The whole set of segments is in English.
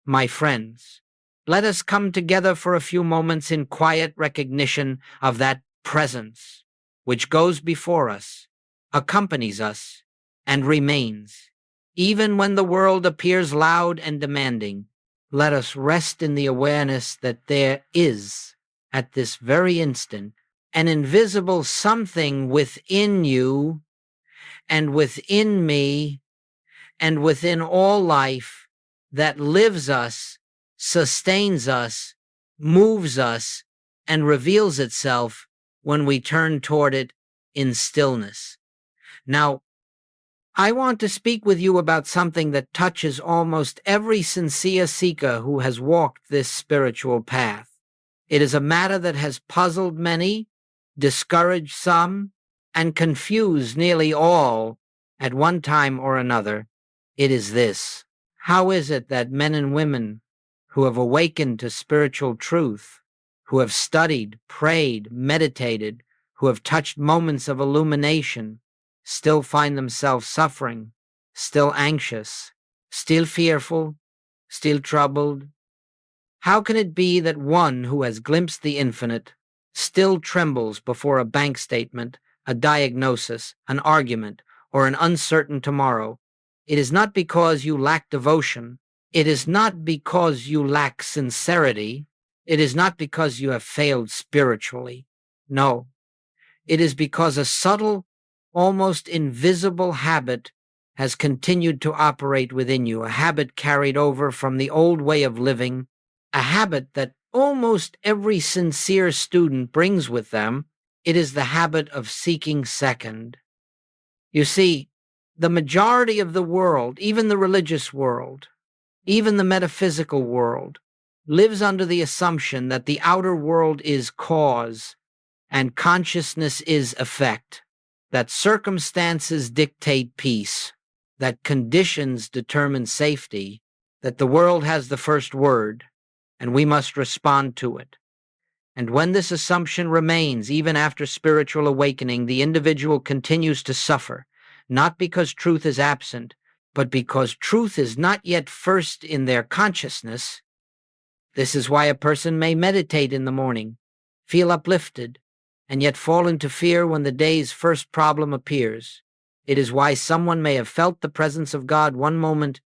My friends, let us come together for a few moments in quiet recognition of that presence which goes before us, accompanies us, and remains. Even when the world appears loud and demanding, let us rest in the awareness that there is, at this very instant, an invisible something within you and within me and within all life that lives us, sustains us, moves us, and reveals itself when we turn toward it in stillness. Now, I want to speak with you about something that touches almost every sincere seeker who has walked this spiritual path. It is a matter that has puzzled many, discouraged some, and confused nearly all at one time or another. It is this: how is it that men and women who have awakened to spiritual truth, who have studied, prayed, meditated, who have touched moments of illumination, still find themselves suffering, still anxious, still fearful, still troubled? How can it be that one who has glimpsed the infinite still trembles before a bank statement, a diagnosis, an argument, or an uncertain tomorrow? It is not because you lack devotion. It is not because you lack sincerity. It is not because you have failed spiritually. No, it is because a subtle, almost invisible habit has continued to operate within you, a habit carried over from the old way of living, a habit that almost every sincere student brings with them. It is the habit of seeking second. You see, the majority of the world, even the religious world, even the metaphysical world, lives under the assumption that the outer world is cause and consciousness is effect, that circumstances dictate peace, that conditions determine safety, that the world has the first word, and we must respond to it. And when this assumption remains, even after spiritual awakening, the individual continues to suffer, not because truth is absent, but because truth is not yet first in their consciousness. This is why a person may meditate in the morning, feel uplifted, and yet fall into fear when the day's first problem appears. It is why someone may have felt the presence of God one moment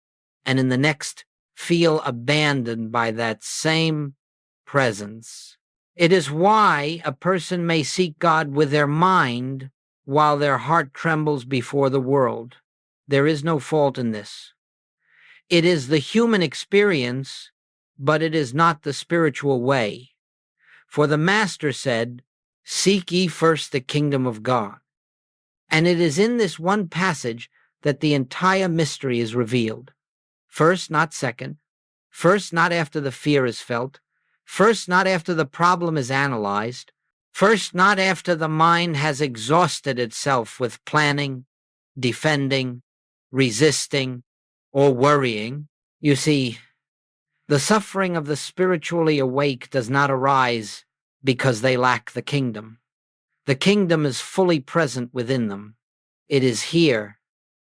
and in the next feel abandoned by that same presence. It is why a person may seek God with their mind while their heart trembles before the world. There is no fault in this. It is the human experience, but it is not the spiritual way. For the Master said, "Seek ye first the kingdom of God." And it is in this one passage that the entire mystery is revealed. First, not second. First, not after the fear is felt. First, not after the problem is analyzed. First, not after the mind has exhausted itself with planning, defending, resisting, or worrying. You see, the suffering of the spiritually awake does not arise because they lack the kingdom. The kingdom is fully present within them. It is here,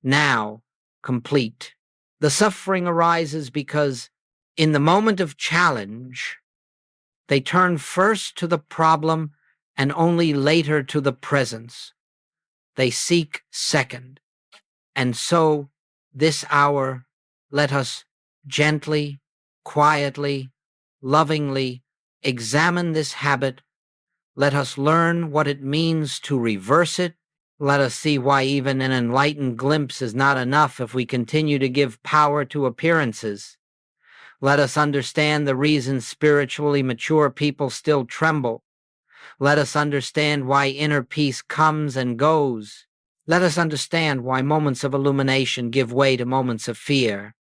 now, complete. The suffering arises because, in the moment of challenge, they turn first to the problem and only later to the presence. They seek second. And so, this hour, let us gently, quietly, lovingly examine this habit. Let us learn what it means to reverse it. Let us see why even an enlightened glimpse is not enough if we continue to give power to appearances. Let us understand the reason spiritually mature people still tremble. Let us understand why inner peace comes and goes. Let us understand why moments of illumination give way to moments of fear.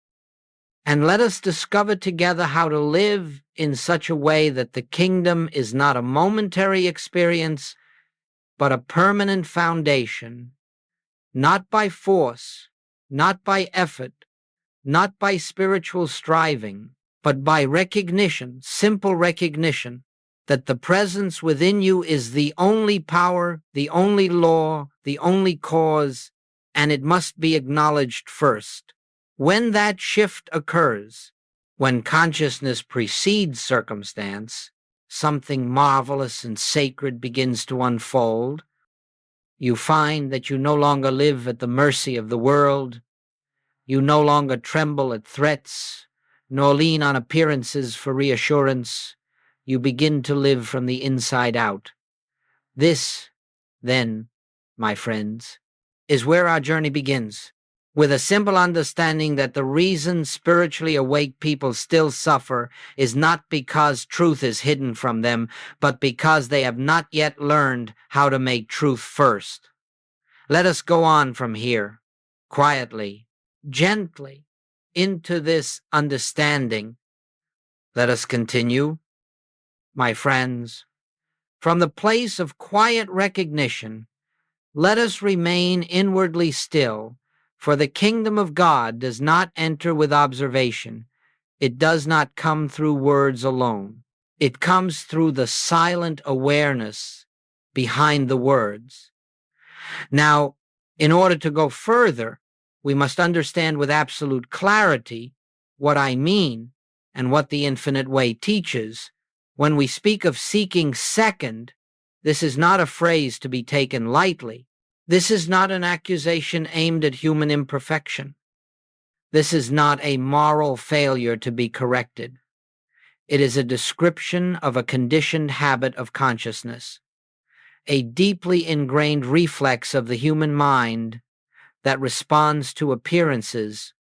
And let us discover together how to live in such a way that the kingdom is not a momentary experience, but a permanent foundation, not by force, not by effort, not by spiritual striving, but by recognition, simple recognition, that the presence within you is the only power, the only law, the only cause, and it must be acknowledged first. When that shift occurs, When consciousness precedes circumstance, something marvelous and sacred begins to unfold. You find that you no longer live at the mercy of the world. You no longer tremble at threats, nor lean on appearances for reassurance. You begin to live from the inside out. This, then, my friends, is where our journey begins, with a simple understanding that the reason spiritually awake people still suffer is not because truth is hidden from them, but because they have not yet learned how to make truth first. Let us go on from here, quietly, gently, into this understanding. Let us continue, my friends, from the place of quiet recognition. Let us remain inwardly still, for the kingdom of God does not enter with observation. It does not come through words alone. It comes through the silent awareness behind the words. Now, in order to go further, we must understand with absolute clarity what I mean and what the infinite way teaches. When we speak of seeking second, this is not a phrase to be taken lightly. This is not an accusation aimed at human imperfection. This is not a moral failure to be corrected. It is a description of a conditioned habit of consciousness, a deeply ingrained reflex of the human mind that responds to appearances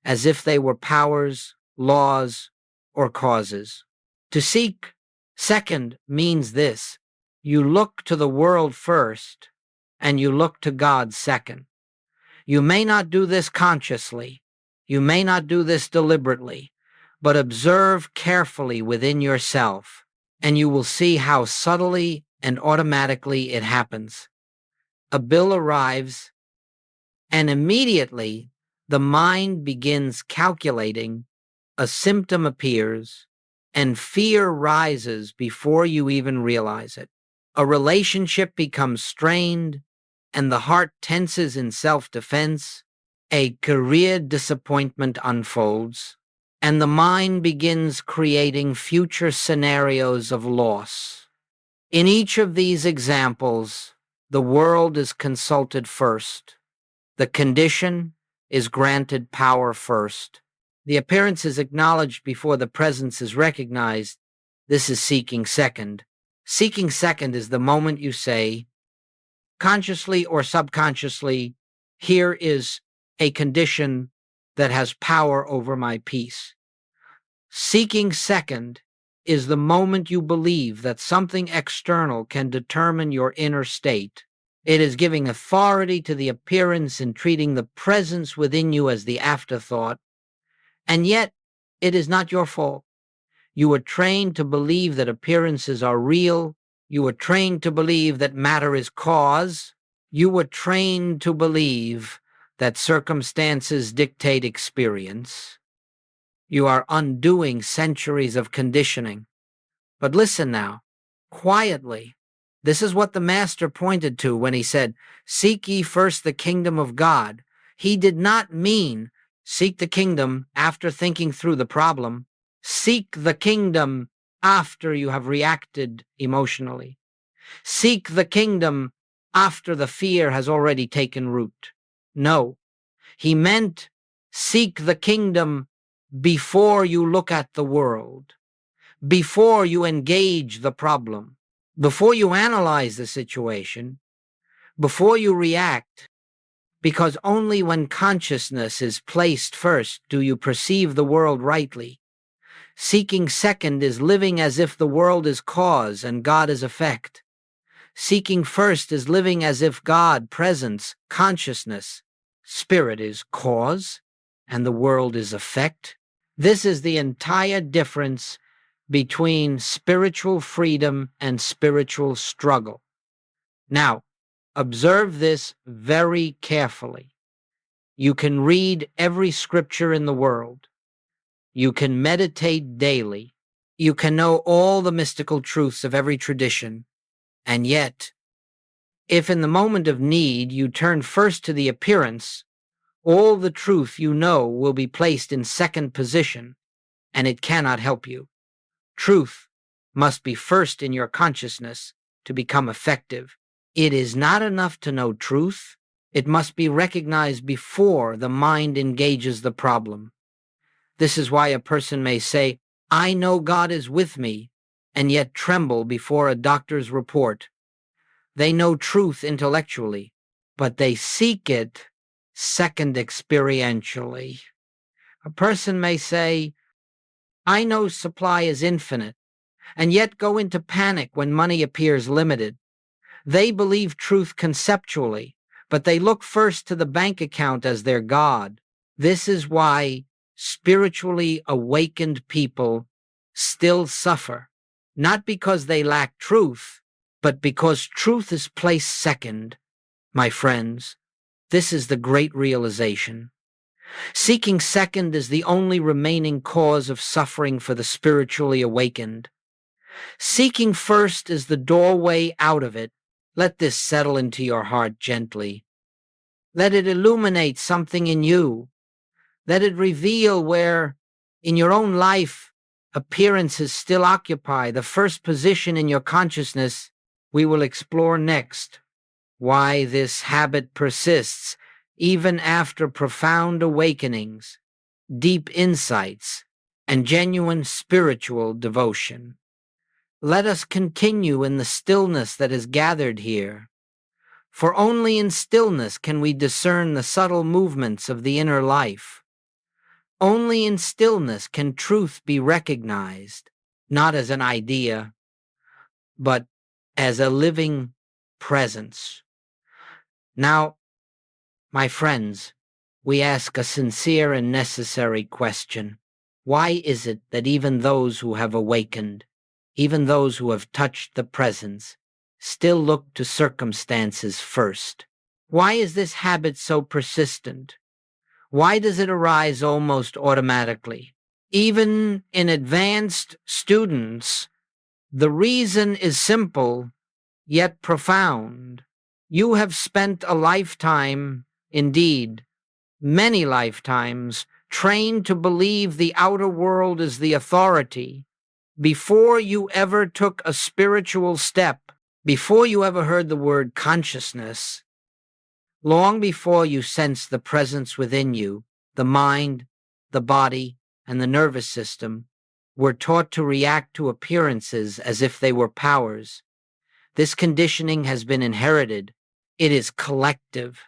as if they were powers, laws, or causes. To seek second means this: you look to the world first, and you look to God second. You may not do this consciously, you may not do this deliberately, but observe carefully within yourself, and you will see how subtly and automatically it happens. A bill arrives, and immediately the mind begins calculating, a symptom appears, and fear rises before you even realize it. A relationship becomes strained, and the heart tenses in self-defense. A career disappointment unfolds, and the mind begins creating future scenarios of loss. In each of these examples, the world is consulted first. The condition is granted power first. The appearance is acknowledged before the presence is recognized. This is seeking second. Seeking second is the moment you say, consciously or subconsciously, here is a condition that has power over my peace. Seeking second is the moment you believe that something external can determine your inner state. It is giving authority to the appearance and treating the presence within you as the afterthought. And yet, it is not your fault. You were trained to believe that appearances are real. You were trained to believe that matter is cause. You were trained to believe that circumstances dictate experience. You are undoing centuries of conditioning. But listen now, quietly. This is what the Master pointed to when he said, "Seek ye first the kingdom of God." He did not mean seek the kingdom after thinking through the problem. Seek the kingdom after you have reacted emotionally. Seek the kingdom after the fear has already taken root. No, he meant seek the kingdom before you look at the world, before you engage the problem, before you analyze the situation, before you react, because only when consciousness is placed first do you perceive the world rightly. Seeking second is living as if the world is cause and God is effect. Seeking first is living as if God, presence, consciousness, spirit is cause and the world is effect. This is the entire difference between spiritual freedom and spiritual struggle. Now, observe this very carefully. You can read every scripture in the world. You can meditate daily. You can know all the mystical truths of every tradition. And yet, if in the moment of need you turn first to the appearance, all the truth you know will be placed in second position, and it cannot help you. Truth must be first in your consciousness to become effective. It is not enough to know truth. It must be recognized before the mind engages the problem. This is why a person may say, "I know God is with me," and yet tremble before a doctor's report. They know truth intellectually, but they seek it second experientially. A person may say, "I know supply is infinite," and yet go into panic when money appears limited. They believe truth conceptually, but they look first to the bank account as their God. This is why spiritually awakened people still suffer, not because they lack truth, but because truth is placed second. My friends, this is the great realization. Seeking second is the only remaining cause of suffering for the spiritually awakened. Seeking first is the doorway out of it. Let this settle into your heart gently. Let it illuminate something in you. Let it reveal where, in your own life, appearances still occupy the first position in your consciousness. We will explore next why this habit persists even after profound awakenings, deep insights, and genuine spiritual devotion. Let us continue in the stillness that is gathered here, for only in stillness can we discern the subtle movements of the inner life. Only in stillness can truth be recognized, not as an idea, but as a living presence. Now, my friends, we ask a sincere and necessary question. Why is it that even those who have awakened, even those who have touched the presence, still look to circumstances first? Why is this habit so persistent? Why does it arise almost automatically? Even in advanced students, the reason is simple, yet profound. You have spent a lifetime, indeed, many lifetimes, trained to believe the outer world is the authority. Before you ever took a spiritual step, before you ever heard the word consciousness, long before you sensed the presence within you, the mind, the body, and the nervous system were taught to react to appearances as if they were powers. This conditioning has been inherited. It is collective.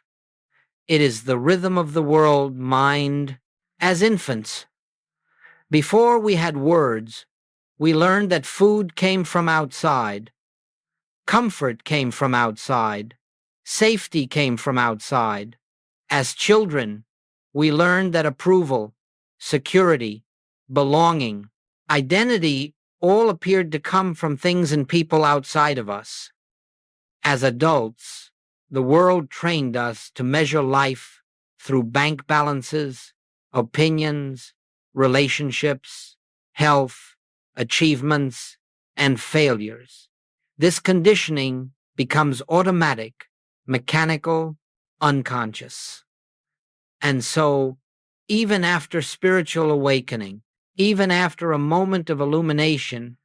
It is the rhythm of the world mind. As infants, before we had words, we learned that food came from outside, comfort came from outside, safety came from outside. As children, we learned that approval, security, belonging, identity all appeared to come from things and people outside of us. As adults, the world trained us to measure life through bank balances, opinions, relationships, health, achievements, and failures. This conditioning becomes automatic, mechanical, unconscious. And so, even after spiritual awakening, even after a moment of illumination,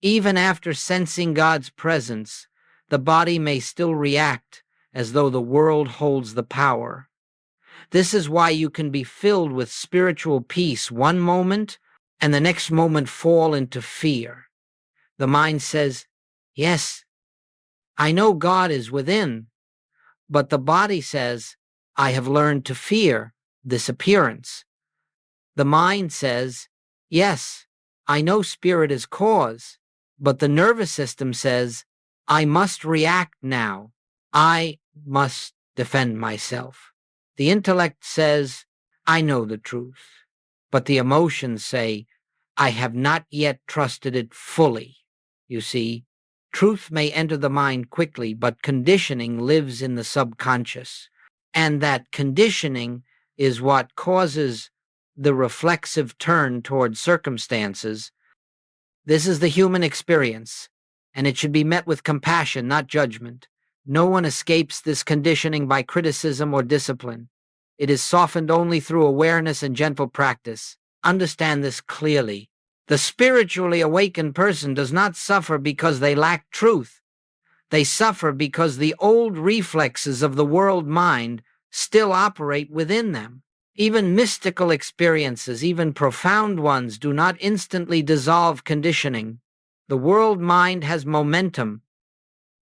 even after sensing God's presence, the body may still react as though the world holds the power. This is why you can be filled with spiritual peace one moment and the next moment fall into fear. The mind says, "Yes, I know God is within," but the body says, "I have learned to fear this appearance." The mind says, "Yes, I know spirit is cause," but the nervous system says, "I must react now. I must defend myself." The intellect says, "I know the truth," but the emotions say, "I have not yet trusted it fully." You see, truth may enter the mind quickly, but conditioning lives in the subconscious. And that conditioning is what causes the reflexive turn toward circumstances. This is the human experience, and it should be met with compassion, not judgment. No one escapes this conditioning by criticism or discipline. It is softened only through awareness and gentle practice. Understand this clearly. The spiritually awakened person does not suffer because they lack truth. They suffer because the old reflexes of the world mind still operate within them. Even mystical experiences, even profound ones, do not instantly dissolve conditioning. The world mind has momentum.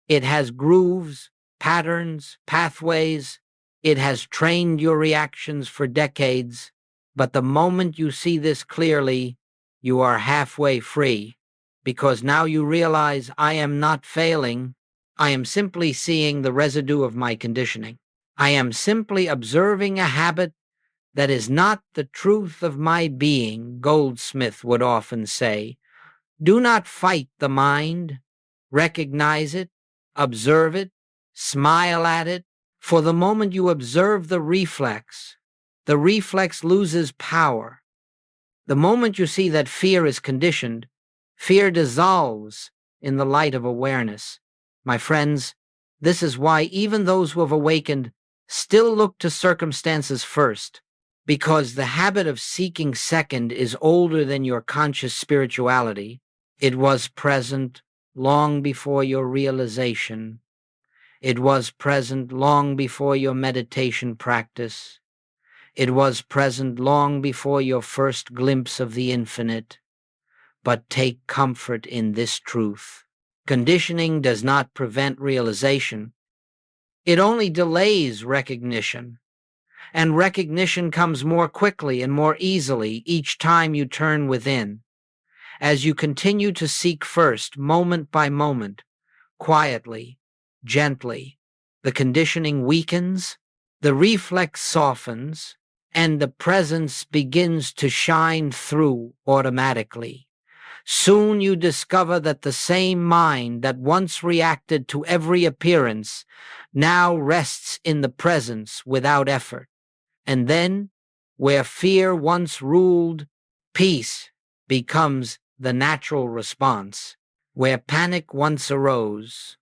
It has grooves, patterns, pathways. It has trained your reactions for decades. But the moment you see this clearly, you are halfway free, because now you realize I am not failing. I am simply seeing the residue of my conditioning. I am simply observing a habit that is not the truth of my being, Goldsmith would often say. Do not fight the mind. Recognize it, observe it, smile at it. For the moment you observe the reflex loses power. The moment you see that fear is conditioned, fear dissolves in the light of awareness. My friends, this is why even those who have awakened still look to circumstances first, because the habit of seeking second is older than your conscious spirituality. It was present long before your realization. It was present long before your meditation practice. It was present long before your first glimpse of the infinite. But take comfort in this truth. Conditioning does not prevent realization. It only delays recognition. And recognition comes more quickly and more easily each time you turn within. As you continue to seek first, moment by moment, quietly, gently, the conditioning weakens, the reflex softens, and the presence begins to shine through automatically. Soon you discover that the same mind that once reacted to every appearance now rests in the presence without effort. And then, where fear once ruled, peace becomes the natural response. Where panic once arose,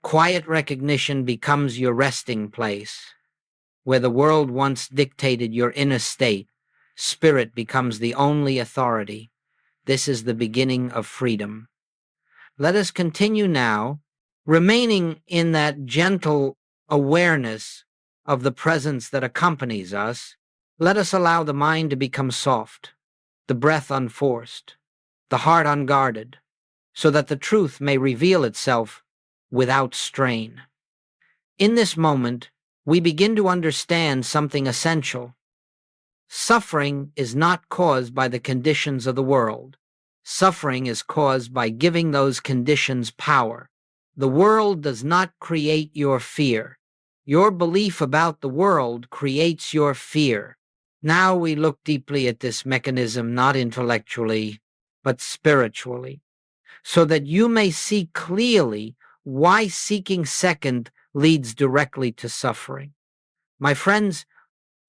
quiet recognition becomes your resting place. Where the world once dictated your inner state, spirit becomes the only authority. This is the beginning of freedom. Let us continue now, remaining in that gentle awareness of the presence that accompanies us. Let us allow the mind to become soft, the breath unforced, the heart unguarded, so that the truth may reveal itself without strain. In this moment, we begin to understand something essential. Suffering is not caused by the conditions of the world. Suffering is caused by giving those conditions power. The world does not create your fear. Your belief about the world creates your fear. Now we look deeply at this mechanism, not intellectually, but spiritually, so that you may see clearly why seeking second leads directly to suffering. My friends,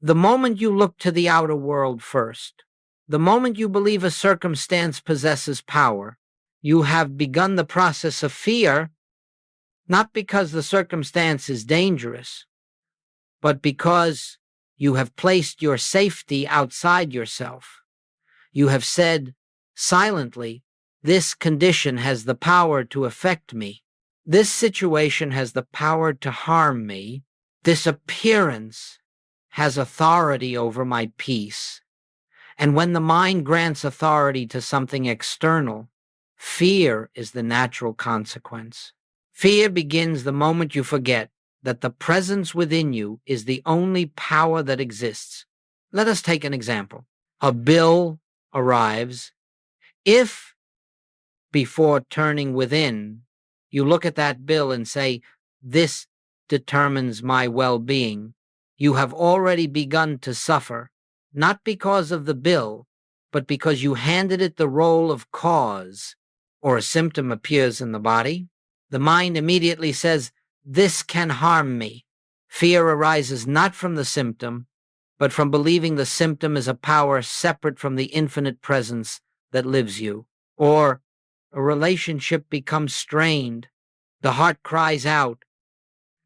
the moment you look to the outer world first, the moment you believe a circumstance possesses power, you have begun the process of fear, not because the circumstance is dangerous, but because you have placed your safety outside yourself. You have said silently, this condition has the power to affect me. This situation has the power to harm me. This appearance has authority over my peace. And when the mind grants authority to something external, fear is the natural consequence. Fear begins the moment you forget that the presence within you is the only power that exists. Let us take an example. A bill arrives. If, before turning within, you look at that bill and say, this determines my well-being, you have already begun to suffer, not because of the bill, but because you handed it the role of cause, or a symptom appears in the body. The mind immediately says, this can harm me. Fear arises not from the symptom, but from believing the symptom is a power separate from the infinite presence that lives you. Or a relationship becomes strained. The heart cries out,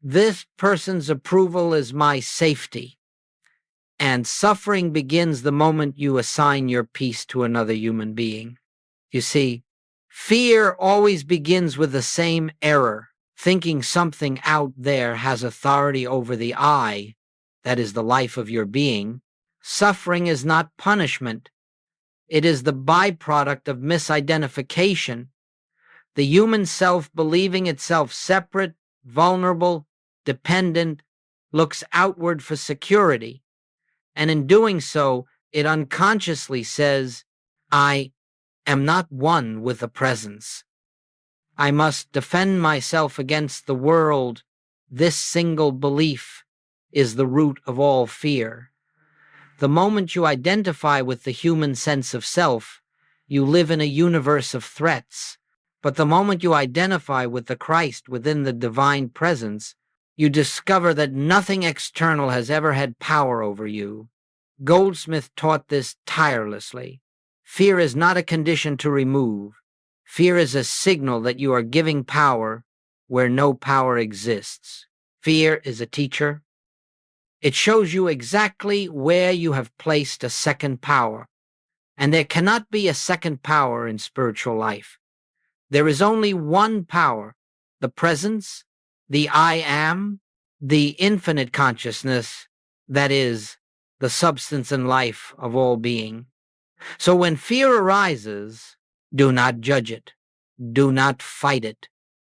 this person's approval is my safety. And suffering begins the moment you assign your peace to another human being. You see, fear always begins with the same error, thinking something out there has authority over the I, that is the life of your being. Suffering is not punishment. It is the byproduct of misidentification. The human self, believing itself separate, vulnerable, dependent, looks outward for security. And in doing so, it unconsciously says, I am not one with the presence. I must defend myself against the world. This single belief is the root of all fear. The moment you identify with the human sense of self, you live in a universe of threats. But the moment you identify with the Christ within the divine presence, you discover that nothing external has ever had power over you. Goldsmith taught this tirelessly. Fear is not a condition to remove. Fear is a signal that you are giving power where no power exists. Fear is a teacher. It shows you exactly where you have placed a second power. And there cannot be a second power in spiritual life. There is only one power, the presence, the I am, the infinite consciousness, that is, the substance and life of all being. So when fear arises, do not judge it. Do not fight it.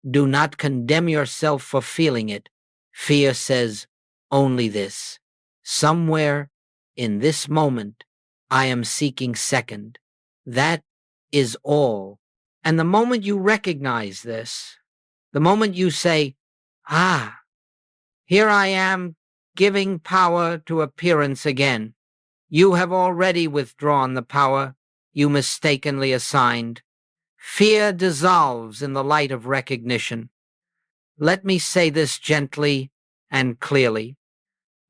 Do not condemn yourself for feeling it. Fear says only this. Somewhere in this moment, I am seeking second. That is all. And the moment you recognize this, the moment you say, here I am giving power to appearance again, you have already withdrawn the power you mistakenly assigned. Fear dissolves in the light of recognition. Let me say this gently and clearly.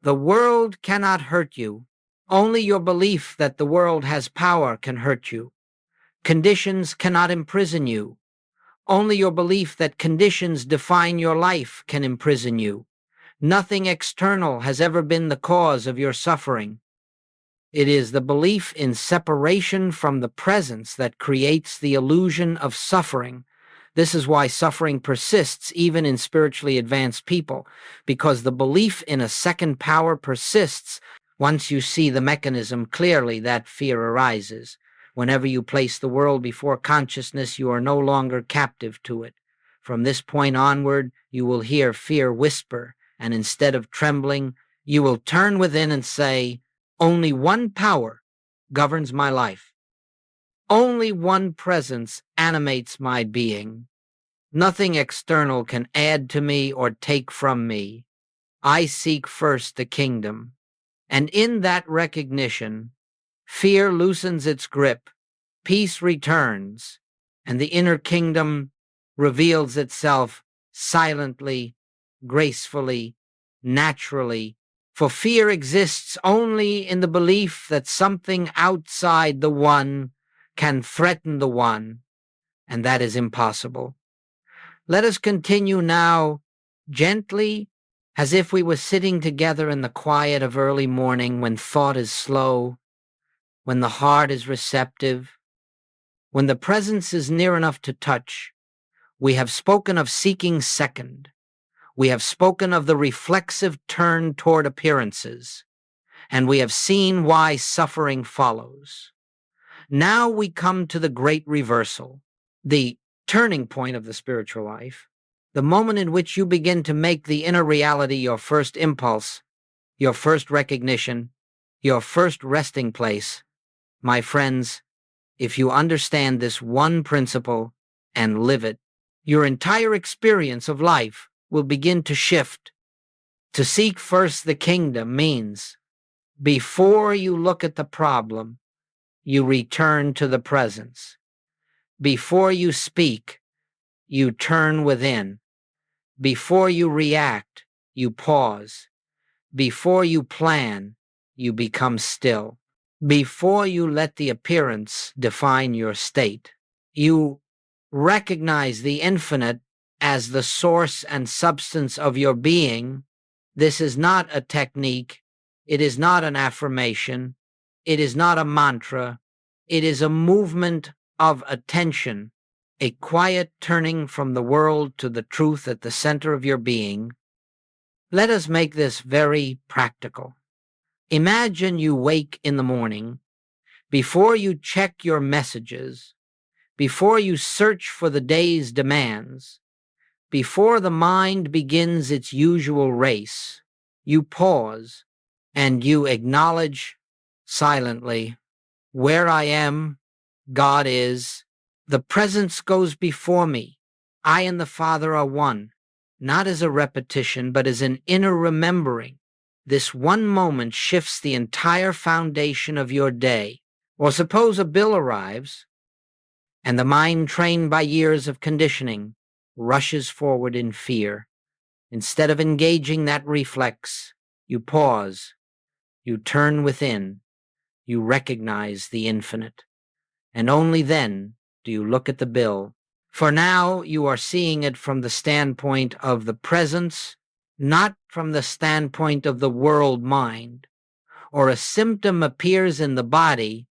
The world cannot hurt you. Only your belief that the world has power can hurt you. Conditions cannot imprison you. Only your belief that conditions define your life can imprison you. Nothing external has ever been the cause of your suffering. It is the belief in separation from the presence that creates the illusion of suffering. This is why suffering persists even in spiritually advanced people, because the belief in a second power persists. Once you see the mechanism clearly, that fear arises. Whenever you place the world before consciousness, you are no longer captive to it. From this point onward, you will hear fear whisper, and instead of trembling, you will turn within and say, only one power governs my life. Only one presence animates my being. Nothing external can add to me or take from me. I seek first the kingdom. And in that recognition, fear loosens its grip, peace returns, and the inner kingdom reveals itself silently, gracefully, naturally. For fear exists only in the belief that something outside the one can threaten the one, and that is impossible. Let us continue now, gently, as if we were sitting together in the quiet of early morning when thought is slow, when the heart is receptive, when the presence is near enough to touch. We have spoken of seeking second. We have spoken of the reflexive turn toward appearances, and we have seen why suffering follows. Now we come to the great reversal, the turning point of the spiritual life, the moment in which you begin to make the inner reality your first impulse, your first recognition, your first resting place. My friends, if you understand this one principle and live it, your entire experience of life will begin to shift. To seek first the kingdom means, before you look at the problem, you return to the presence. Before you speak, you turn within. Before you react, you pause. Before you plan, you become still. Before you let the appearance define your state, you recognize the infinite as the source and substance of your being. This is not a technique. It is not an affirmation. It is not a mantra. It is a movement of attention, a quiet turning from the world to the truth at the center of your being. Let us make this very practical. Imagine you wake in the morning. Before you check your messages, before you search for the day's demands, before the mind begins its usual race, you pause and you acknowledge silently, where I am, God is. The presence goes before me. I and the Father are one, not as a repetition, but as an inner remembering. This one moment shifts the entire foundation of your day. Or suppose a bill arrives, and the mind trained by years of conditioning rushes forward in fear. Instead of engaging that reflex, you pause, you turn within, you recognize the infinite. And only then do you look at the bill. For now, you are seeing it from the standpoint of the presence, not from the standpoint of the world mind. Or a symptom appears in the body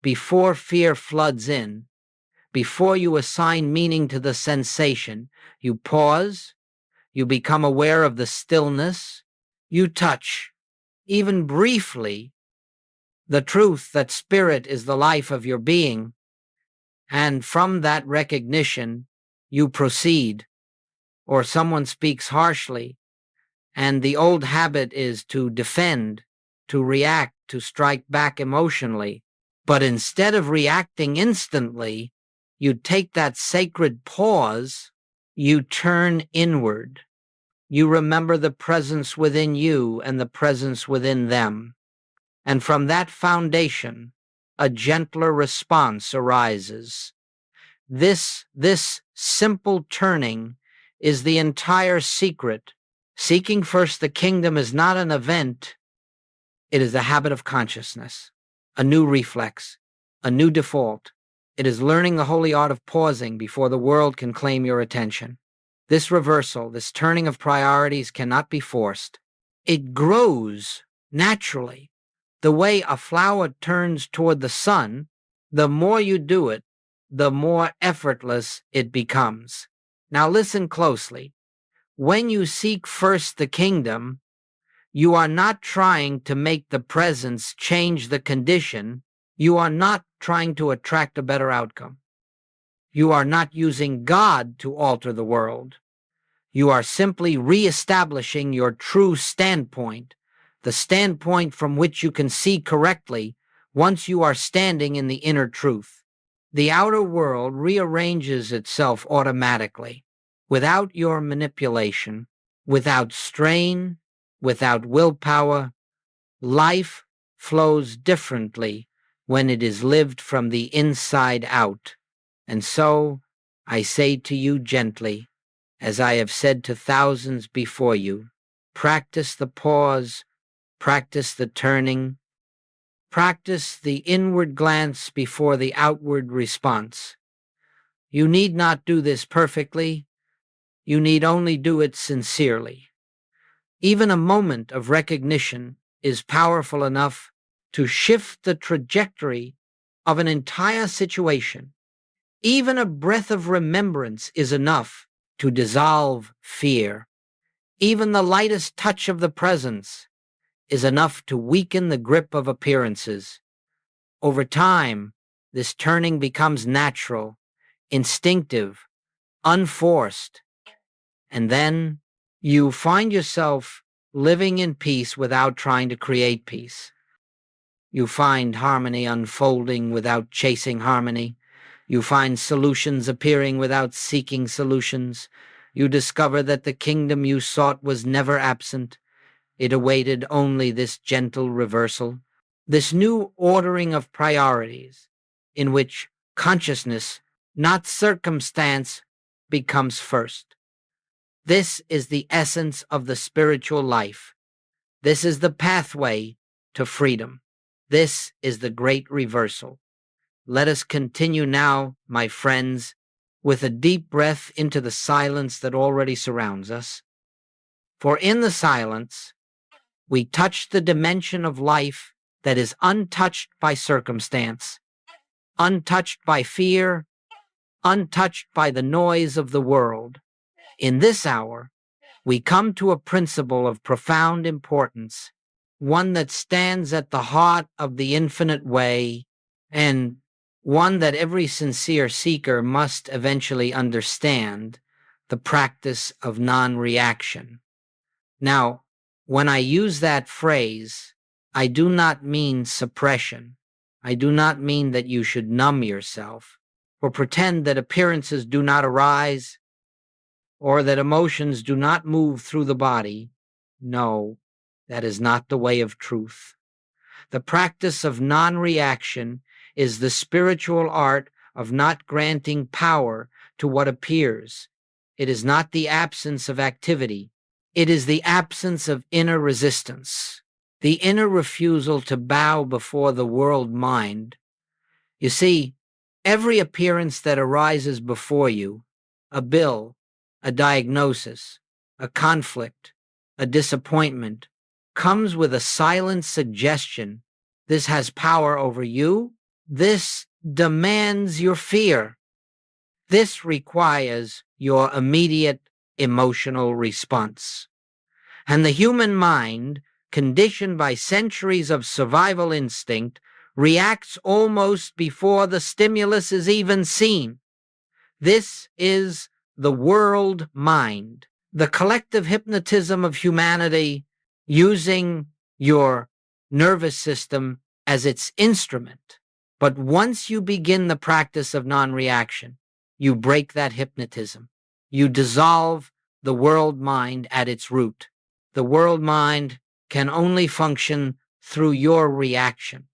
before fear floods in. Before you assign meaning to the sensation, you pause, you become aware of the stillness, you touch, even briefly, the truth that spirit is the life of your being, and from that recognition, you proceed. Or someone speaks harshly, and the old habit is to defend, to react, to strike back emotionally. But instead of reacting instantly, you take that sacred pause, you turn inward. You remember the presence within you and the presence within them. And from that foundation, a gentler response arises. This simple turning is the entire secret. Seeking first the kingdom is not an event. It is a habit of consciousness, a new reflex, a new default. It is learning the holy art of pausing before the world can claim your attention. This reversal, this turning of priorities cannot be forced. It grows naturally. The way a flower turns toward the sun, the more you do it, the more effortless it becomes. Now listen closely. When you seek first the kingdom, you are not trying to make the presence change the condition. You are not trying to attract a better outcome. You are not using God to alter the world. You are simply reestablishing your true standpoint, the standpoint from which you can see correctly once you are standing in the inner truth. The outer world rearranges itself automatically, without your manipulation, without strain, without willpower. Life flows differently when it is lived from the inside out. And so, I say to you gently, as I have said to thousands before you, practice the pause, practice the turning, practice the inward glance before the outward response. You need not do this perfectly. You need only do it sincerely. Even a moment of recognition is powerful enough to shift the trajectory of an entire situation. Even a breath of remembrance is enough to dissolve fear. Even the lightest touch of the presence is enough to weaken the grip of appearances. Over time, this turning becomes natural, instinctive, unforced, and then you find yourself living in peace without trying to create peace. You find harmony unfolding without chasing harmony. You find solutions appearing without seeking solutions. You discover that the kingdom you sought was never absent. It awaited only this gentle reversal, this new ordering of priorities, in which consciousness, not circumstance, becomes first. This is the essence of the spiritual life. This is the pathway to freedom. This is the great reversal. Let us continue now, my friends, with a deep breath into the silence that already surrounds us. For in the silence, We touch the dimension of life that is untouched by circumstance, untouched by fear, untouched by the noise of the world. In this hour, we come to a principle of profound importance, one that stands at the heart of the infinite way, and one that every sincere seeker must eventually understand: the practice of non-reaction. Now, when I use that phrase, I do not mean suppression. I do not mean that you should numb yourself or pretend that appearances do not arise or that emotions do not move through the body. No, that is not the way of truth. The practice of non-reaction is the spiritual art of not granting power to what appears. It is not the absence of activity. It is the absence of inner resistance, the inner refusal to bow before the world mind. You see, every appearance that arises before you, a bill, a diagnosis, a conflict, a disappointment, comes with a silent suggestion. This has power over you. This demands your fear. This requires your immediate emotional response. And the human mind, conditioned by centuries of survival instinct, reacts almost before the stimulus is even seen. This is the world mind, the collective hypnotism of humanity, using your nervous system as its instrument. But once you begin the practice of non-reaction, you break that hypnotism. You dissolve the world mind at its root. The world mind can only function through your reaction.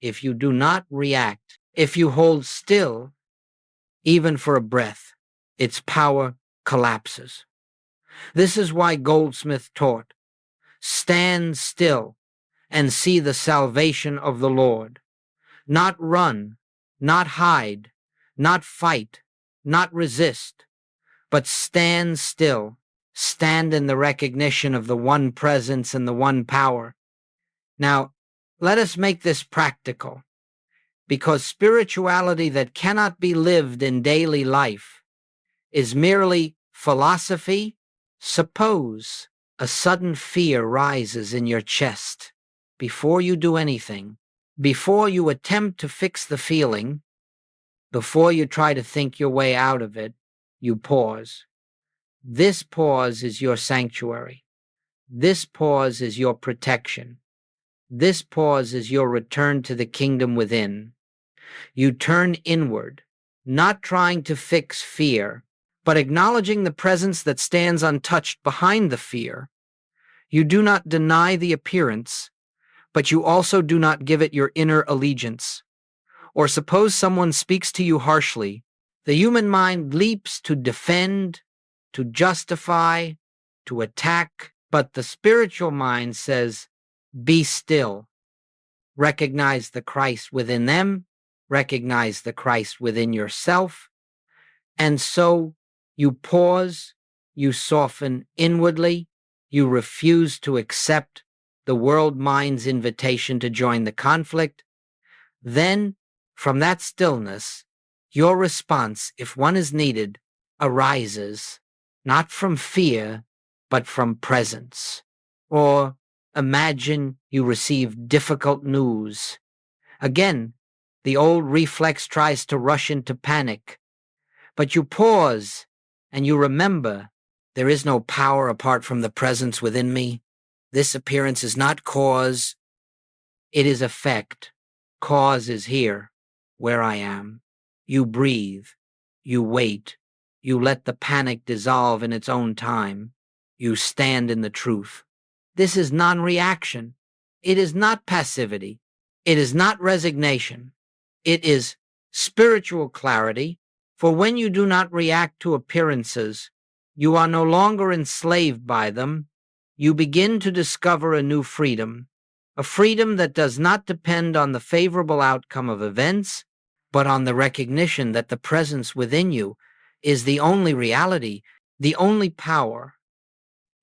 If you do not react, if you hold still, even for a breath, its power collapses. This is why Goldsmith taught, "Stand still and see the salvation of the Lord." Not run, not hide, not fight, not resist, but stand still. Stand in the recognition of the one presence and the one power. Now, let us make this practical, because spirituality that cannot be lived in daily life is merely philosophy. Suppose a sudden fear rises in your chest. Before you do anything, before you attempt to fix the feeling, before you try to think your way out of it, you pause. This pause is your sanctuary. This pause is your protection. This pause is your return to the kingdom within. You turn inward, not trying to fix fear, but acknowledging the presence that stands untouched behind the fear. You do not deny the appearance, but you also do not give it your inner allegiance. Or suppose someone speaks to you harshly. The human mind leaps to defend, to justify, to attack, but the spiritual mind says, "Be still." Recognize the Christ within them, recognize the Christ within yourself, and so you pause, you soften inwardly, you refuse to accept the world mind's invitation to join the conflict. Then, from that stillness, your response, if one is needed, arises, not from fear, but from presence. Or imagine you receive difficult news. Again, the old reflex tries to rush into panic, but you pause and you remember, there is no power apart from the presence within me. This appearance is not cause, it is effect. Cause is here, where I am. You breathe, you wait, you let the panic dissolve in its own time. You stand in the truth. This is non-reaction. It is not passivity. It is not resignation. It is spiritual clarity, for when you do not react to appearances, you are no longer enslaved by them. You begin to discover a new freedom, a freedom that does not depend on the favorable outcome of events, but on the recognition that the presence within you is the only reality, the only power,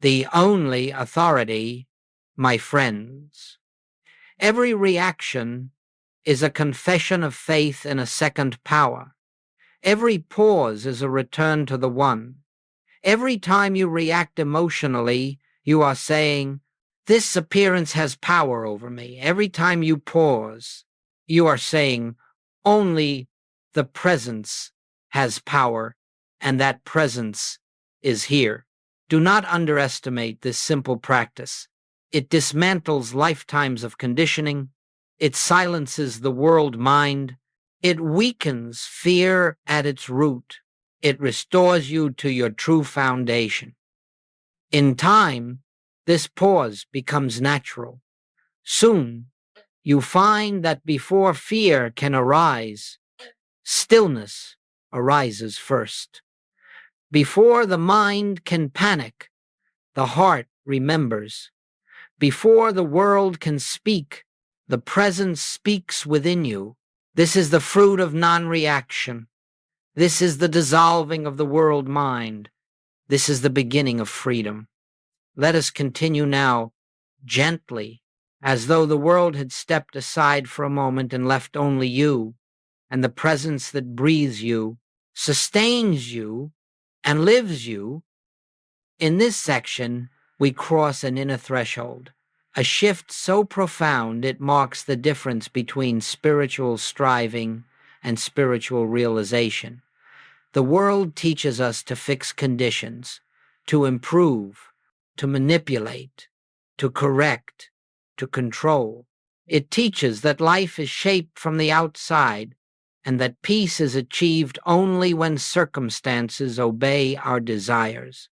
the only authority my friends. Every reaction is a confession of faith in a second power. Every pause is a return to the one. Every time you react emotionally, you are saying, "This appearance has power over me." Every time you pause, you are saying, "Only the presence has power, and that presence is here." Do not underestimate this simple practice. It dismantles lifetimes of conditioning. It silences the world mind. It weakens fear at its root. It restores you to your true foundation. In time, this pause becomes natural. Soon, you find that before fear can arise, stillness arises first. Before the mind can panic, the heart remembers. Before the world can speak, the presence speaks within you. This is the fruit of non-reaction. This is the dissolving of the world mind. This is the beginning of freedom. Let us continue now, gently, as though the world had stepped aside for a moment and left only you, and the presence that breathes you, sustains you, and lives you. In this section, we cross an inner threshold, a shift so profound it marks the difference between spiritual striving and spiritual realization. The world teaches us to fix conditions, to improve, to manipulate, to correct, to control. It teaches that life is shaped from the outside and that peace is achieved only when circumstances obey our desires.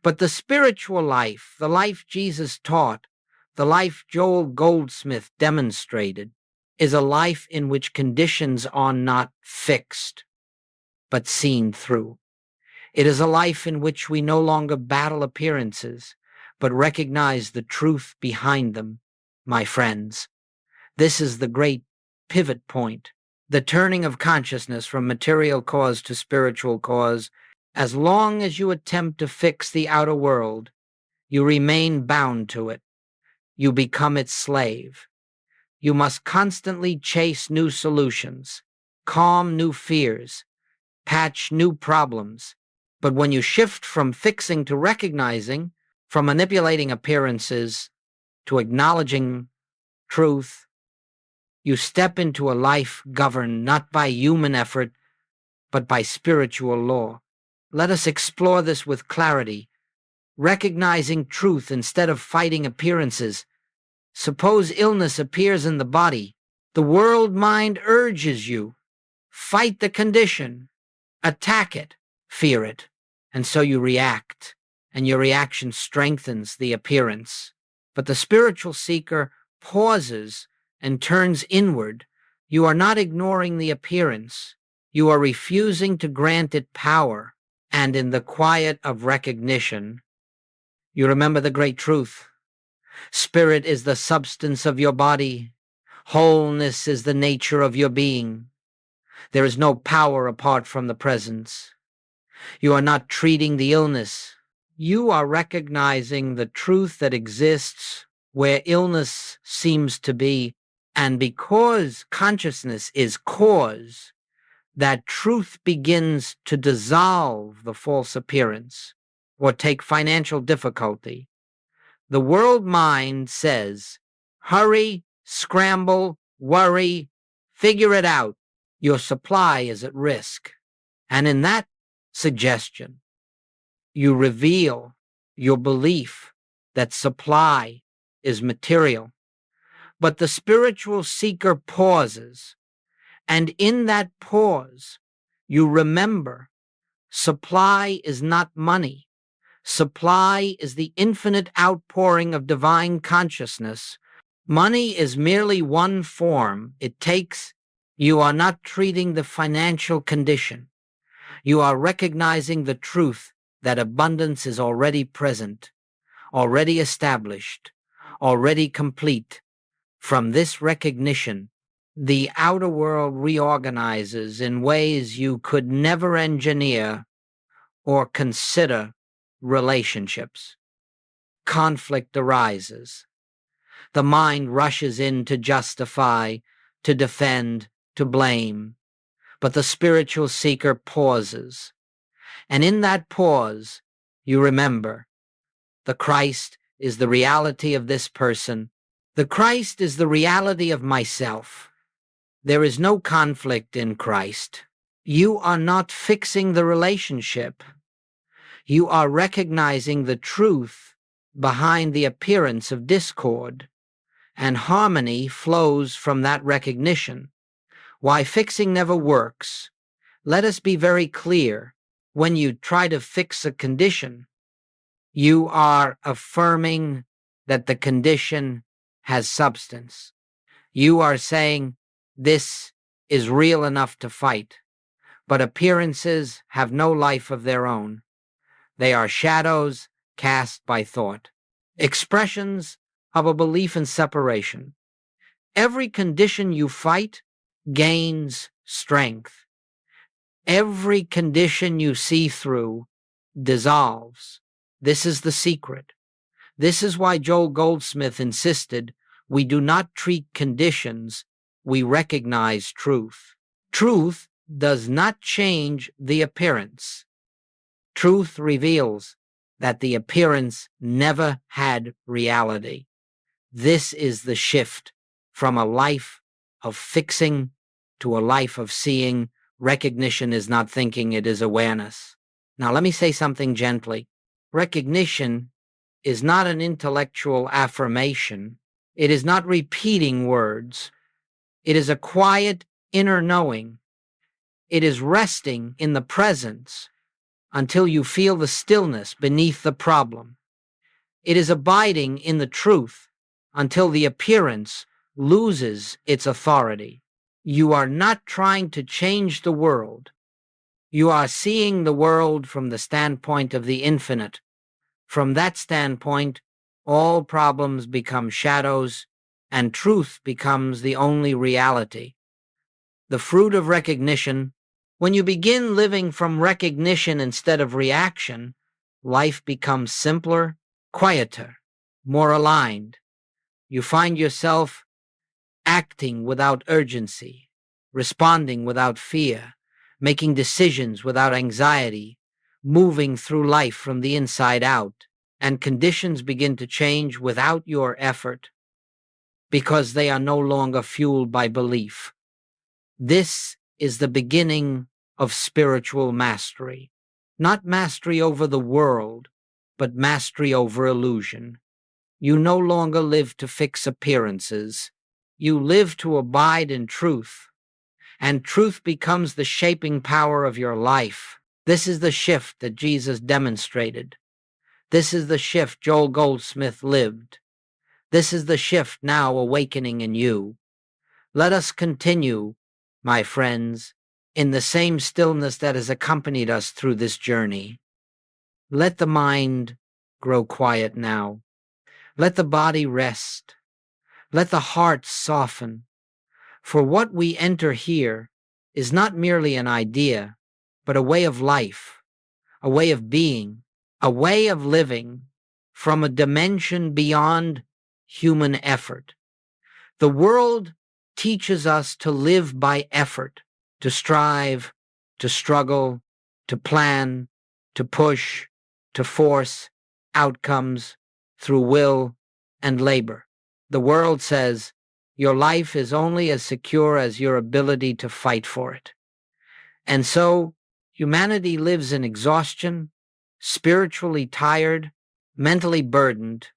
But the spiritual life, the life Jesus taught, the life Joel Goldsmith demonstrated, is a life in which conditions are not fixed, but seen through. It is a life in which we no longer battle appearances, but recognize the truth behind them, my friends. This is the great pivot point, the turning of consciousness from material cause to spiritual cause. As long as you attempt to fix the outer world, you remain bound to it. You become its slave. You must constantly chase new solutions, calm new fears, patch new problems. But when you shift from fixing to recognizing, from manipulating appearances to acknowledging truth, you step into a life governed not by human effort, but by spiritual law. Let us explore this with clarity, recognizing truth instead of fighting appearances. Suppose illness appears in the body. The world mind urges you. Fight the condition. Attack it. Fear it. And so you react, and your reaction strengthens the appearance. But the spiritual seeker pauses and turns inward. You are not ignoring the appearance. You are refusing to grant it power. And in the quiet of recognition, you remember the great truth. Spirit is the substance of your body. Wholeness is the nature of your being. There is no power apart from the presence. You are not treating the illness. You are recognizing the truth that exists where illness seems to be. And because consciousness is cause, that truth begins to dissolve the false appearance. Or take financial difficulty. The world mind says, hurry, scramble, worry, figure it out. Your supply is at risk. And in that suggestion, you reveal your belief that supply is material. But the spiritual seeker pauses, and in that pause, you remember supply is not money. Supply is the infinite outpouring of divine consciousness. Money is merely one form it takes. You are not treating the financial condition. You are recognizing the truth that abundance is already present, already established, already complete. From this recognition, the outer world reorganizes in ways you could never engineer or consider relationships. conflict arises. The mind rushes in to justify, to defend, to blame. But the spiritual seeker pauses. And in that pause, you remember, the Christ is the reality of this person. The Christ is the reality of myself. There is no conflict in Christ. You are not fixing the relationship. You are recognizing the truth behind the appearance of discord, and harmony flows from that recognition. Why fixing never works. Let us be very clear. When you try to fix a condition, you are affirming that the condition has substance. You are saying, this is real enough to fight. But appearances have no life of their own. They are shadows cast by thought, expressions of a belief in separation. Every condition you fight gains strength. Every condition you see through dissolves. This is the secret. This is why Joel Goldsmith insisted we do not treat conditions, we recognize truth. Truth does not change the appearance. Truth reveals that the appearance never had reality. This is the shift from a life of fixing to a life of seeing. Recognition is not thinking, it is awareness. Now let me say something gently. Recognition is not an intellectual affirmation. It is not repeating words. It is a quiet inner knowing. It is resting in the presence until you feel the stillness beneath the problem. It is abiding in the truth until the appearance loses its authority. You are not trying to change the world. You are seeing the world from the standpoint of the infinite. From that standpoint, all problems become shadows, and truth becomes the only reality. The fruit of recognition. When you begin living from recognition instead of reaction, life becomes simpler, quieter, more aligned. You find yourself acting without urgency, responding without fear, making decisions without anxiety, moving through life from the inside out, and conditions begin to change without your effort because they are no longer fueled by belief. This is the beginning of spiritual mastery. Not mastery over the world, but mastery over illusion. You no longer live to fix appearances. You live to abide in truth, and truth becomes the shaping power of your life. This is the shift that Jesus demonstrated. This is the shift Joel Goldsmith lived. This is the shift now awakening in you. Let us continue, my friends, in the same stillness that has accompanied us through this journey. Let the mind grow quiet now. Let the body rest. Let the heart soften. For what we enter here is not merely an idea, but a way of life, a way of being, a way of living from a dimension beyond human effort. The world teaches us to live by effort, to strive, to struggle, to plan, to push, to force outcomes through will and labor. The world says your life is only as secure as your ability to fight for it. And so humanity lives in exhaustion, spiritually tired, mentally burdened,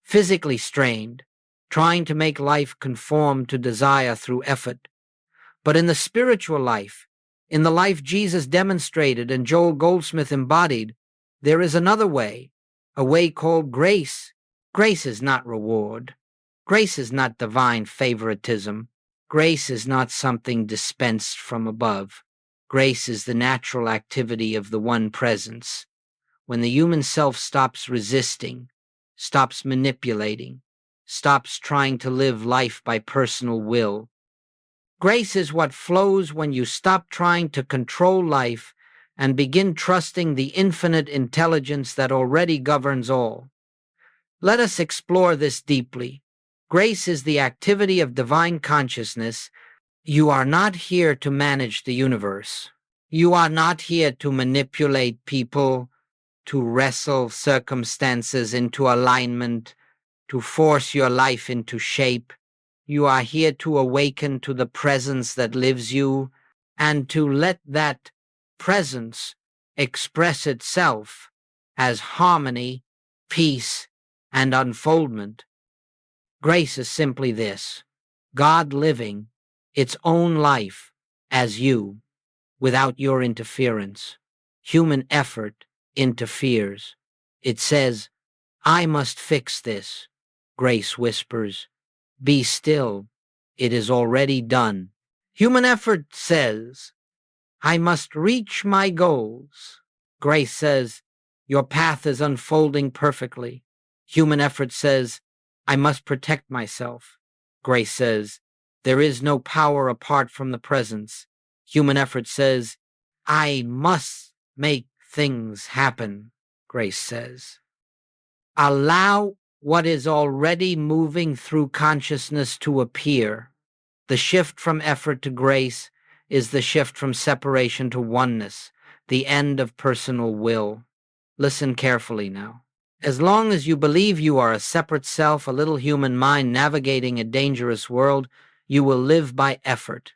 physically strained, trying to make life conform to desire through effort. But in the spiritual life, in the life Jesus demonstrated and Joel Goldsmith embodied, there is another way, a way called grace. Grace is not reward. Grace is not divine favoritism. Grace is not something dispensed from above. Grace is the natural activity of the one presence. When the human self stops resisting, stops manipulating, stops trying to live life by personal will. Grace is what flows when you stop trying to control life and begin trusting the infinite intelligence that already governs all. Let us explore this deeply. Grace is the activity of divine consciousness. You are not here to manage the universe. You are not here to manipulate people, to wrestle circumstances into alignment, to force your life into shape. You are here to awaken to the presence that lives you and to let that presence express itself as harmony, peace, and unfoldment. Grace is simply this: God living its own life as you without your interference. Human effort interferes. It says, I must fix this. Grace whispers, be still. It is already done. Human effort says, I must reach my goals. Grace says, your path is unfolding perfectly. Human effort says, I must protect myself. Grace says, there is no power apart from the presence. Human effort says, I must make things happen. Grace says, allow what is already moving through consciousness to appear. The shift from effort to grace is the shift from separation to oneness, the end of personal will. Listen carefully now. As long as you believe you are a separate self, a little human mind navigating a dangerous world, you will live by effort.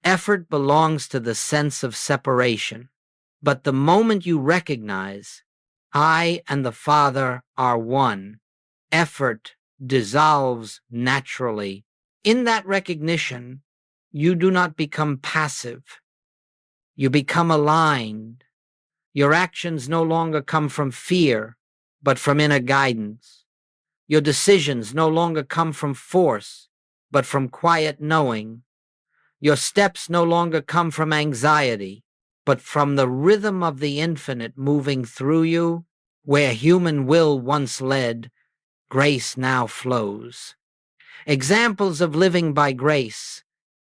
Effort belongs to the sense of separation. But the moment you recognize, I and the Father are one, effort dissolves naturally. In that recognition, you do not become passive. You become aligned. Your actions no longer come from fear, but from inner guidance. Your decisions no longer come from force, but from quiet knowing. Your steps no longer come from anxiety, but from the rhythm of the infinite moving through you. Where human will once led, grace now flows. Examples of living by grace.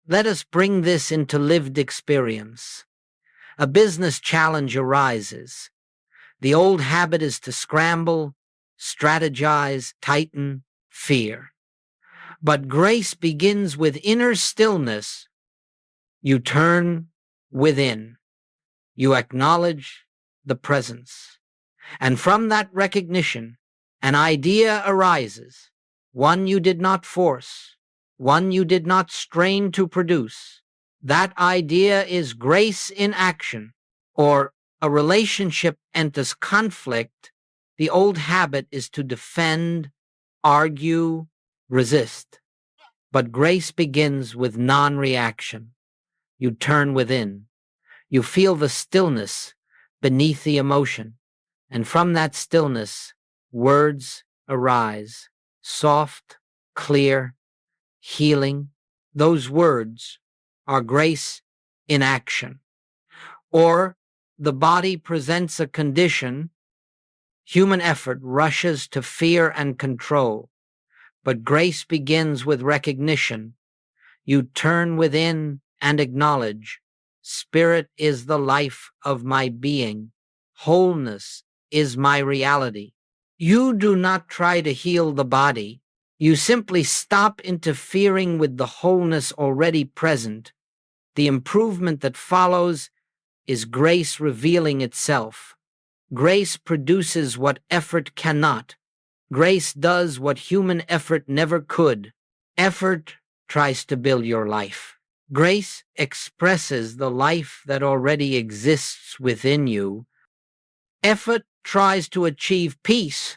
Let us bring this into lived experience. A business challenge arises. The old habit is to scramble, strategize, tighten, fear. But grace begins with inner stillness. You turn within. You acknowledge the presence. And from that recognition, an idea arises, one you did not force, one you did not strain to produce. That idea is grace in action, or a relationship enters conflict. The old habit is to defend, argue, resist. But grace begins with non-reaction. You turn within. You feel the stillness beneath the emotion. And from that stillness, words arise, soft, clear, healing. Those words are grace in action. Or the body presents a condition, human effort rushes to fear and control. But grace begins with recognition. You turn within and acknowledge, Spirit is the life of my being. Wholeness is my reality. You do not try to heal the body. You simply stop interfering with the wholeness already present. The improvement that follows is grace revealing itself. Grace produces what effort cannot. Grace does what human effort never could. Effort tries to build your life. Grace expresses the life that already exists within you. Effort tries to achieve peace.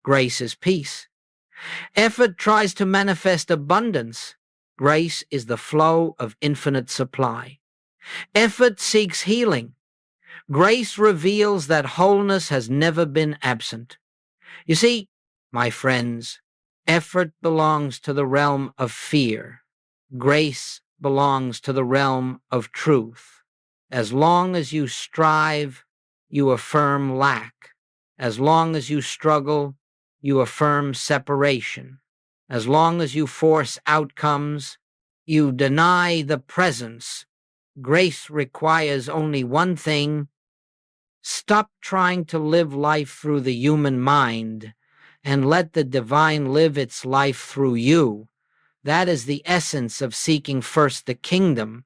Grace is peace. Effort tries to manifest abundance. Grace is the flow of infinite supply. Effort seeks healing. Grace reveals that wholeness has never been absent. You see, my friends, effort belongs to the realm of fear. Grace belongs to the realm of truth. As long as you strive, you affirm lack. As long as you struggle, you affirm separation. As long as you force outcomes, you deny the presence. Grace requires only one thing: stop trying to live life through the human mind. and let the divine live its life through you. That is the essence of seeking first the kingdom.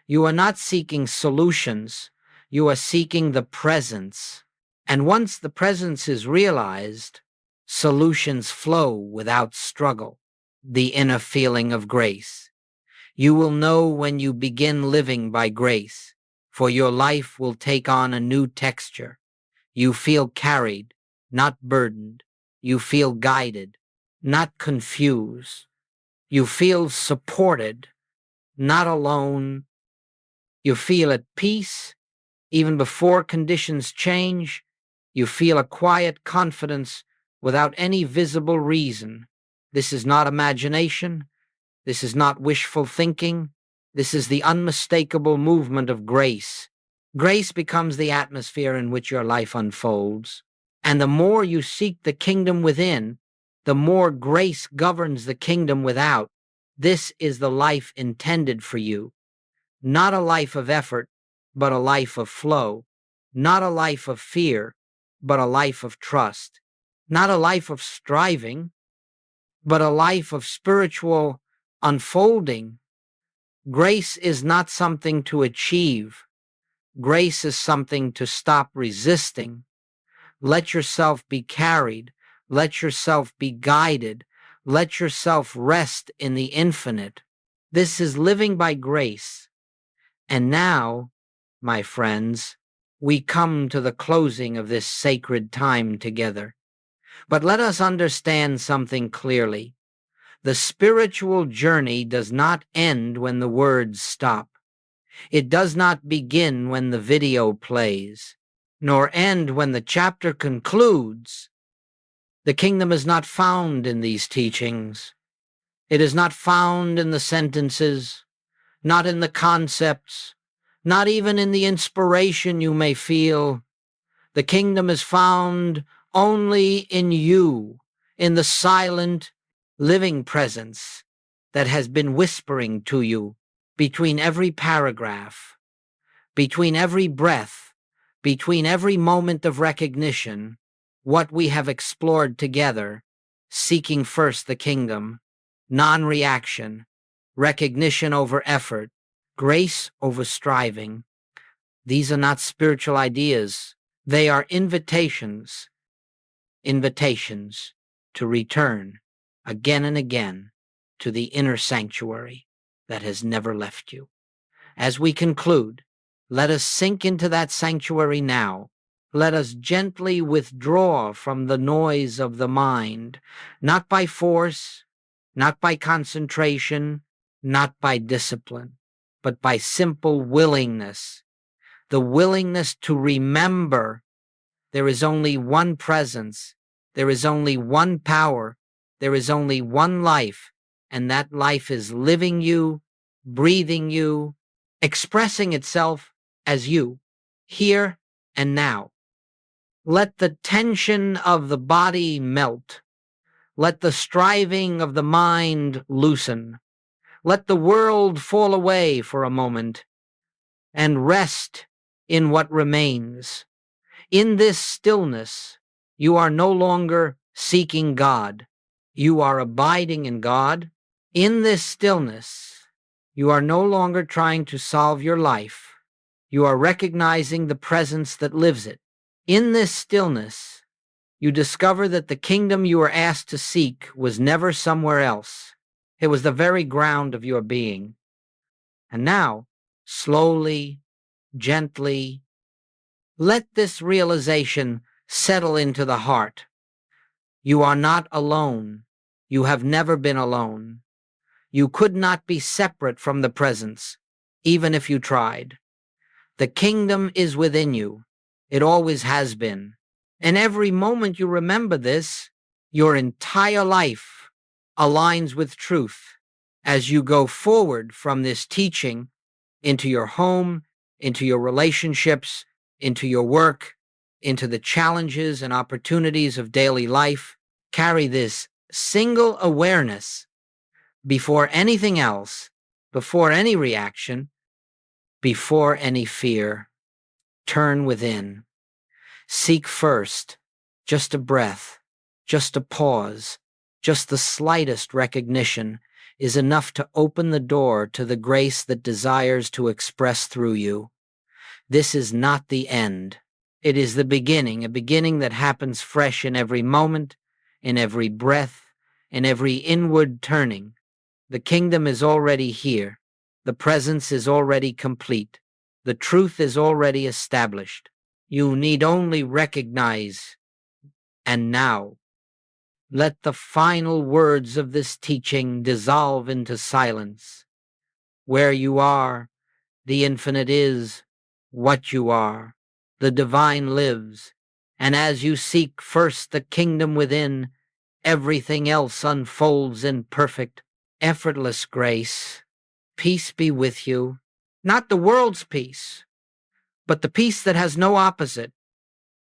You are not seeking solutions, you are seeking the presence. And once the presence is realized, solutions flow without struggle. The inner feeling of grace. You will know when you begin living by grace, for your life will take on a new texture. You feel carried, not burdened. You feel guided, not confused. You feel supported, not alone. You feel at peace, even before conditions change. You feel a quiet confidence without any visible reason. This is not imagination. This is not wishful thinking. This is the unmistakable movement of grace. Grace becomes the atmosphere in which your life unfolds. And the more you seek the kingdom within, the more grace governs the kingdom without. This is the life intended for you. Not a life of effort, but a life of flow. Not a life of fear, but a life of trust. Not a life of striving, but a life of spiritual unfolding. Grace is not something to achieve. Grace is something to stop resisting. Let yourself be carried. Let yourself be guided. Let yourself rest in the infinite. This is living by grace. And now, my friends, we come to the closing of this sacred time together. But let us understand something clearly. The spiritual journey does not end when the words stop. It does not begin when the video plays, nor end when the chapter concludes. The kingdom is not found in these teachings. It is not found in the sentences, not in the concepts, not even in the inspiration you may feel. The kingdom is found only in you, in the silent, living presence that has been whispering to you between every paragraph, between every breath, between every moment of recognition, what we have explored together, seeking first the kingdom, non-reaction, recognition over effort, grace over striving. These are not spiritual ideas. They are invitations to return again and again to the inner sanctuary that has never left you. As we conclude, let us sink into that sanctuary now. Let us gently withdraw from the noise of the mind, not by force, not by concentration, not by discipline, but by simple willingness. The willingness to remember there is only one presence, there is only one power, there is only one life, and that life is living you, breathing you, expressing itself as you, here and now. Let the tension of the body melt. Let the striving of the mind loosen. Let the world fall away for a moment and rest in what remains. In this stillness, you are no longer seeking God. You are abiding in God. In this stillness, you are no longer trying to solve your life. You are recognizing the presence that lives it. In this stillness, you discover that the kingdom you were asked to seek was never somewhere else. It was the very ground of your being. And now, slowly, gently, let this realization settle into the heart. You are not alone. You have never been alone. You could not be separate from the presence, even if you tried. The kingdom is within you. It always has been. And every moment you remember this, your entire life aligns with truth. As you go forward from this teaching into your home, into your relationships, into your work, into the challenges and opportunities of daily life, carry this single awareness before anything else, before any reaction, before any fear. Turn within. Seek first just a breath, Just a pause, just the slightest recognition is enough to open the door to the grace that desires to express through you. This is not the end. It is the beginning, a beginning that happens fresh in every moment, in every breath, in every inward turning. The kingdom is already here. The presence is already complete. The truth is already established. You need only recognize. And now, let the final words of this teaching dissolve into silence. Where you are, the infinite is. What you are, the divine lives. And as you seek first the kingdom within, everything else unfolds in perfect, effortless grace. Peace be with you. Not the world's peace, but the peace that has no opposite.